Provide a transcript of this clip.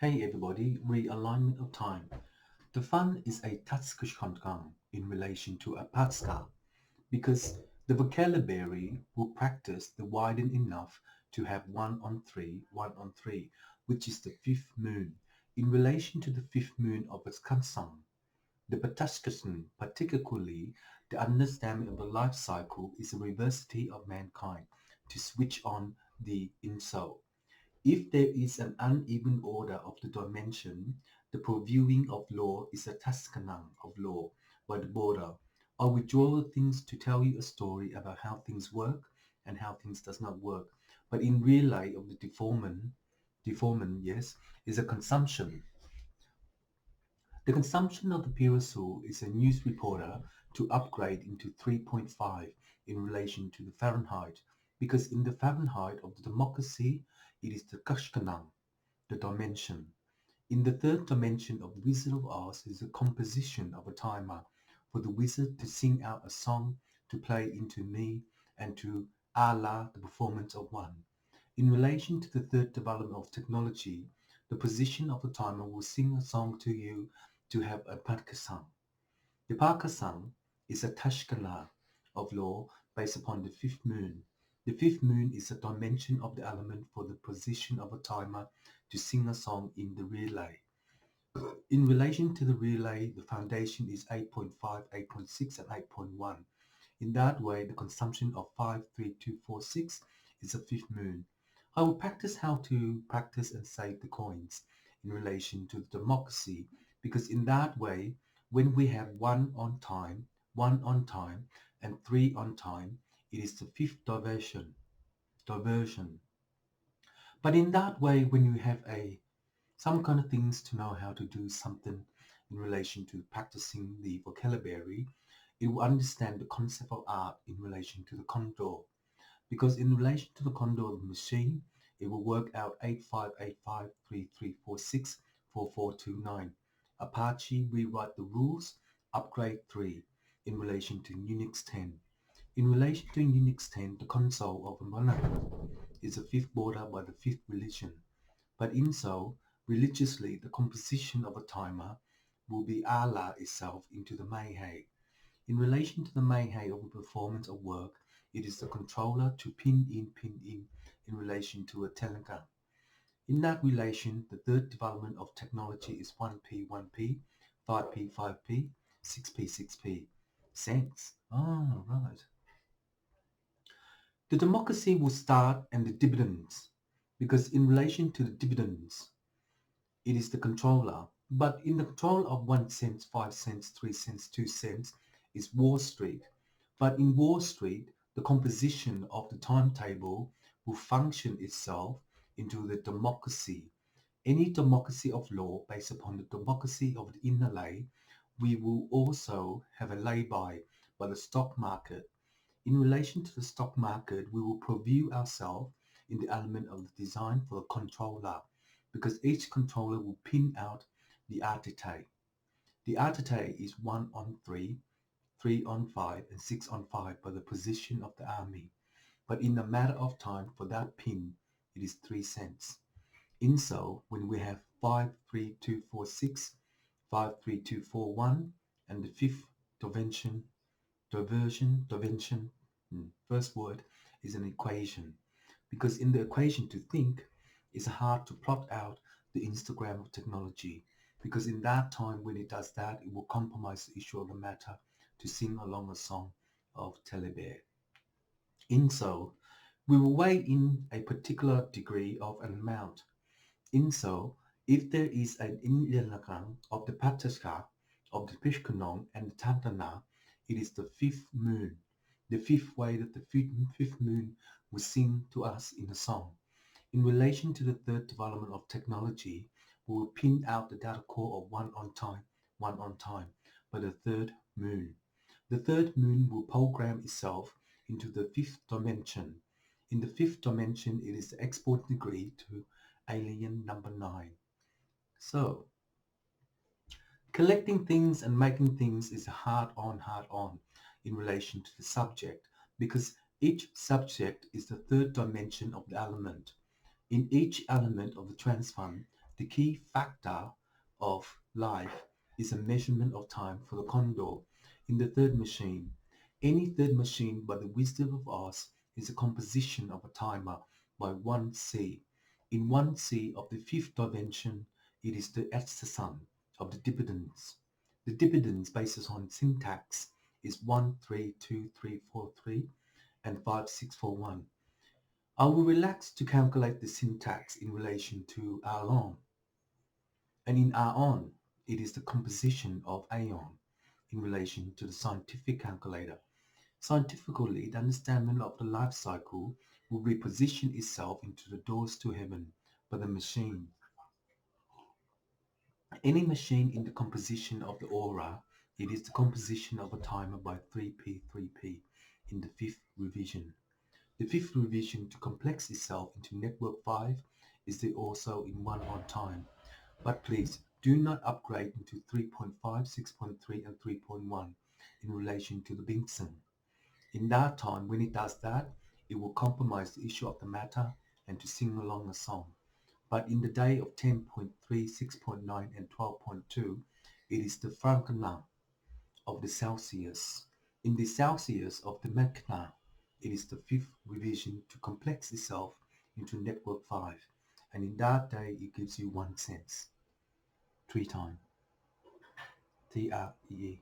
Hey everybody, realignment of time. The fun is a taskashkantkang in relation to a patska because the vocabulary will practice the widen enough to have 1 on 3, which is the fifth moon. In relation to the fifth moon of its kansang, the Patashkasan, particularly the understanding of the life cycle, is a reversity of mankind to switch on the inso. If there is an uneven order of the dimension, the previewing of law is a taskanang of law by the border. I withdraw things to tell you a story about how things work and how things does not work. But in relay of the deformant, yes, is a consumption. The consumption of the Pirasul is a news reporter to upgrade into 3.5 in relation to the Fahrenheit, because in the Fahrenheit of the democracy, it is the Kashkanang, the dimension. In the third dimension of the Wizard of Oz is the composition of a timer for the wizard to sing out a song to play into me and to Allah the performance of one. In relation to the third development of technology, the position of the timer will sing a song to you to have a Parkasang. The Parkasang is a Tashkala of law based upon the fifth moon. The fifth moon is a dimension of the element for the position of a timer to sing a song in the relay. In relation to the relay, the foundation is 8.5, 8.6, and 8.1. In that way, the consumption of 53246 is a fifth moon. I will practice how to practice and save the coins in relation to the democracy, because in that way, when we have one on time, and three on time, it is the fifth diversion. But in that way, when you have some kind of things to know how to do something in relation to practicing the vocabulary, it will understand the concept of art in relation to the condor. Because in relation to the condor machine, it will work out 858533464429. Apache rewrite the rules, upgrade 3 in relation to Unix 10. In relation to Unix 10, the console of a monarch is the fifth border by the fifth religion. But in so, religiously, the composition of a timer will be Allah itself into the Mayhay. In relation to the Mayhay of the performance of work, it is the controller to in relation to a telegram. In that relation, the third development of technology is 1P, 1P, 5P, 5P, 6P, 6P. Cents. Ah, right. The democracy will start and the dividends, because in relation to the dividends, it is the controller. But in the control of 1 cent, 5 cents, 3 cents, 2 cents is Wall Street. But in Wall Street, the composition of the timetable will function itself into the democracy. Any democracy of law based upon the democracy of the inner lay, we will also have a lay-by the stock market. In relation to the stock market, we will preview ourselves in the element of the design for the controller, because each controller will pin out the artite. The artite is 1 on 3, 3 on 5, and 6 on 5 by the position of the army. But in a matter of time for that pin, it is 3 cents. In so, when we have 53246, 53241, and the fifth diversion, first word is an equation. Because in the equation to think, it's hard to plot out the Instagram of technology. Because in that time when it does that, it will compromise the issue of the matter to sing along a song of Telebear. In so, we will weigh in a particular degree of an amount. In so, if there is an inlanagang of the Pataska, of the Pishkunong and the Tantana, it is the fifth moon, the fifth way that the fifth moon will sing to us in a song. In relation to the third development of technology, we will pin out the data core of 1 on time, by the third moon. The third moon will program itself into the fifth dimension. In the fifth dimension, it is the export degree to alien number 9. So, collecting things and making things is hard on in relation to the subject, because each subject is the third dimension of the element. In each element of the transform, The key factor of life is a measurement of time for the condor in the third machine. Any third machine by the wisdom of us is a composition of a timer by 1C. In 1C of the fifth dimension, it is the exerson of the dividends. The dividends basis on syntax is 132343 and 5641. I will relax to calculate the syntax in relation to Alon, and in Aon, it is the composition of Aeon in relation to the scientific calculator. Scientifically, the understanding of the life cycle will reposition itself into the doors to heaven by the machine. Any machine in the composition of the aura, it is the composition of a timer by 3p3p in the fifth revision. The fifth revision to complex itself into network 5 is the also in 1 on time. But please do not upgrade into 3.5, 6.3 and 3.1 in relation to the Binson. In that time, when it does that, it will compromise the issue of the matter and to sing along a song. But in the day of 10.3, 6.9 and 12.2, it is the Frankenland of the Celsius. In the Celsius of the Mechna, it is the fifth revision to complex itself into network 5. And in that day, it gives you 1 cent. 3 times. TREE.